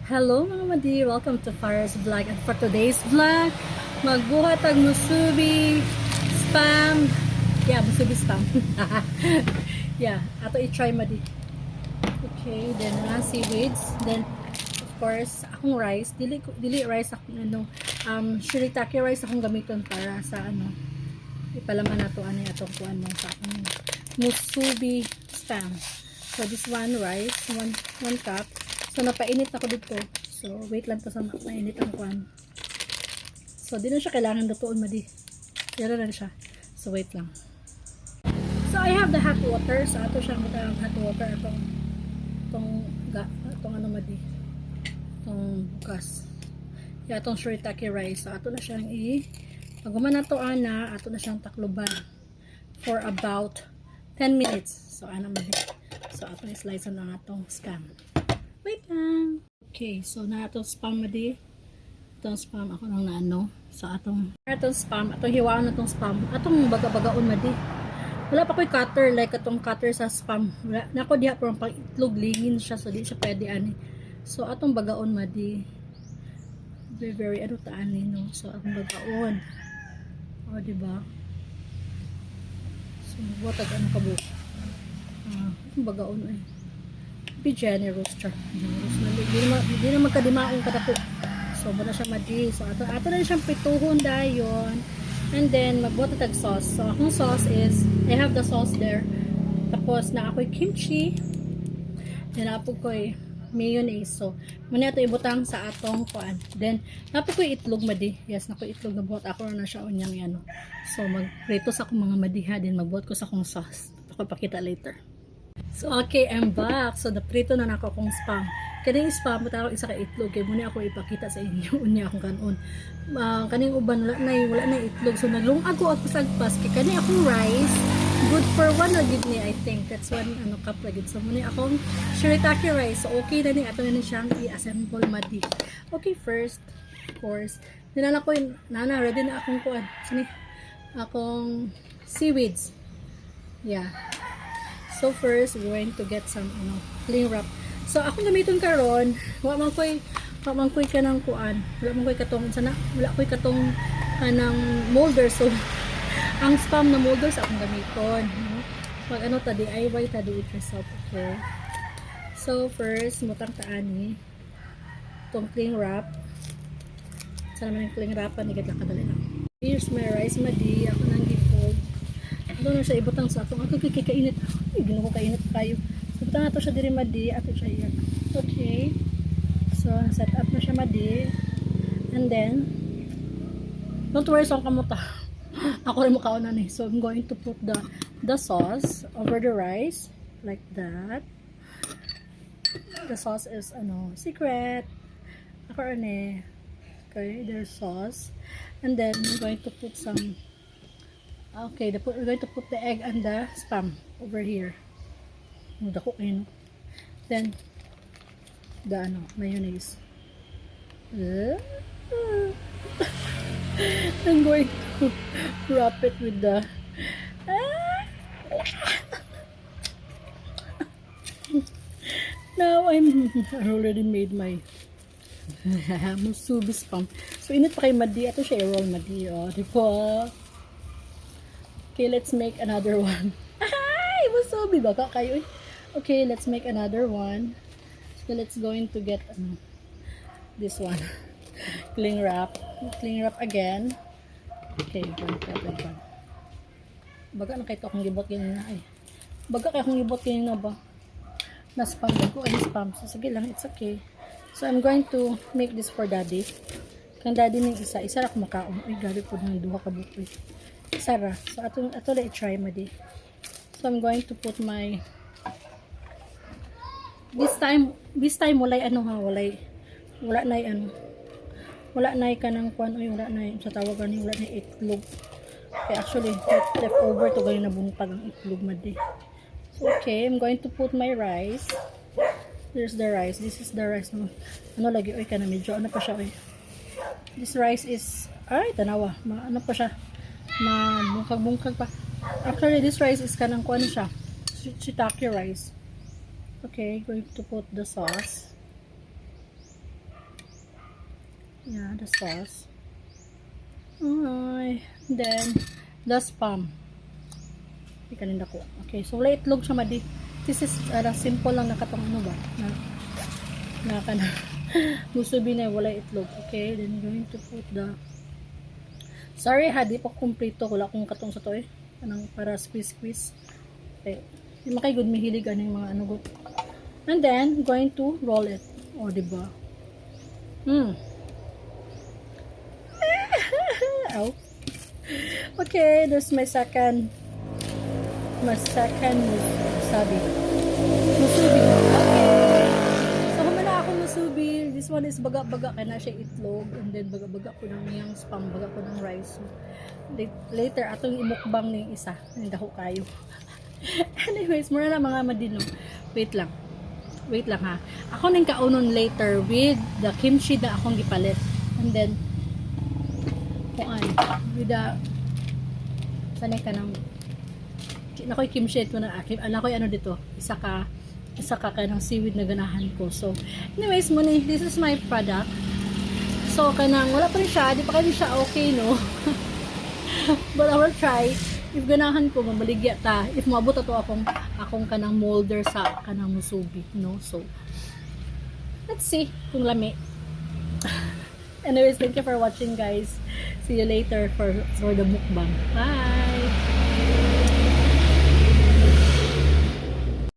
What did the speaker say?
Hello mga madi! Welcome to Farah's Vlog. And for today's vlog, magbuhat ang musubi spam. Yeah, musubi spam. Yeah, ato i-try madi. Okay, then seaweeds. Then, of course, akong rice. Dili rice akong shirataki rice akong gamiton para sa ipalaman na to atong kuan mo sa akong musubi spam. So, this one rice, one cup. So, napainit ako dito. So, wait lang to sa mainit ang kwan. So, di na siya kailangan lutuin madi. Yara na siya. So, wait lang. So, I have the hot water. So, ato siyang hot water. Itong madi. Itong bukas. Yeah, itong shirataki rice. So, ato na siyang pag to ato na siyang takluban for about 10 minutes. So, madi. So, ato i-slice na itong spam. Wait lang. Okay, so na itong spam madi. Itong spam ako nang sa atong spam, atong hiwaan na itong spam. Atong baga-bagaon madi. Wala pa ko'y cutter, like atong cutter sa spam. Wala na ako diha pero pang itlog lingin siya, so di siya pwede ani. So atong bagaon madi. Very no. So atong bagaon. O di ba? So botag kabo. Atong bagaon be generous char. Generous na. Hindi na magkadimaong katapo. So, muna siya madi. So, ato na siyang pituhon dayon. And then, magbuhat tag sauce. So, akong sauce is, I have the sauce there. Tapos, na ako'y kimchi. Then, apo ko'y mayonnaise. So, muna ito ibutang sa atong kuan. Then, apo ko'y itlog madi. Yes, nako'y itlog na buhat. Ako na siya unyang yan. So, mag-prito sa akong mga madiha. Then, magbuhat ko sa akong sauce. Ako pakita later. So, okay, I'm back. So, naprito na nako akong spam. Kaning spam, matawag isa ka itlog. Kaya muna ako ipakita sa inyo. Unya akong kanon. Kaning uban, wala na itlog. So, naglungag ko ako sa agpas. Kaya kaning akong rice, good for one lagid ni, I think. That's one cup lagid. So, muna akong shirataki rice. So, okay na ni. Ato na ni siyang i-assemble madi. Okay, first, of course, dinala ko yun. Ready na akong kuan. Sini, akong seaweeds. Yeah. So first, we're going to get some cling wrap. So ako gamiton karon, wala man koy kanang kuan. Wala man koy katong kanang molder. So ang spam na molder sa akong gamiton. Pag ta DIY ta do it yourself, okay? So first, mutang taani tong cling wrap. Sa naman yung cling wrap ni lang kadali lang. Here's my rice madi. Ako nang gi-fold. Doon na siya ibutang sa atong kikainit. Ay, gano'n ko kainit kayo. So, butang nato siya diri madi. Ato siya yan. Okay. So, set up na siya madi. And then, don't worry sa kamuta. Ako rin mukha na ni. So, I'm going to put the sauce over the rice. Like that. The sauce is, secret. Ako rin eh. Okay, there's sauce. And then, I'm going to put some okay, we're going to put the egg and the spam over here. Then, the mayonnaise. I'm going to wrap it with the now I already made my musubi spam. So, init pa kay madi. Ito siya i-roll madi. Oh, diba? Okay, let's make another one. Ay, musubi baka kayo. Okay, let's make another one. So let's going to get this one. Cling wrap again. Okay, one. Baga na kay to akong gibot ganyan na ay. Baga kay akong gibot ganyan na ba? Na spam ko ay spam. So sige lang, it's okay. So I'm going to make this for daddy. Kang daddy ning isa ra ko makaon. Ay, gali pud nang duha ka bukoy. Sara. So, ato na i-try madi. So, I'm going to put my this time wala na kanang kwan oy wala na sa tawagan ni wala na itlog. Okay, actually, left over to galing na buntag ang itlog madi. So, okay, I'm going to put my rice. There's the rice. This is the rice. Lagi oy kana medyo pa siya oy. This rice is tanawa. Pa siya. Bungkag pa. Actually, this rice is kanang kuan siya. Shiitake rice. Okay, going to put the sauce. Yeah, the sauce. Ay, then the spam. Ikanin ko. Okay, so wala itlog siya madi. This is simple lang nakatong ano ba? Na kana. Musubi na wala itlog. Okay, then going to put the sorry ha, di pa kumplito. Wala kong katong sa to eh. Anong para squeeze. Okay. Yung makay good mihilig ano yung mga ano good. And then, going to roll it. O, diba? Ow. Okay, there's my second musubi. Okay. So, humana ako musubi. This one is baga-baga kaya na siya itlog. And then, baga-baga ko ng yung spam. Baga ko ng rice. So, later, atong imukbang ng isa. Nandaho kayo. Anyways, mura na mga madino. Wait lang ha. Ako nang kaunon later with the kimchi na akong gipalit. And then, with the sanay ka ng nakoy kimchi ito na akin. Nakoy ano dito, isa ka ng seaweed na ganahan ko. So, anyways, muna, this is my product. So, kanang wala pa rin siya, di pa rin siya okay, no? But I will try. If ganahan ko, mamaligya ta. If maabot ato akong kanang molder sa kanang musubi, no? So, let's see kung lami. Anyways, thank you for watching, guys. See you later for the mukbang. Bye!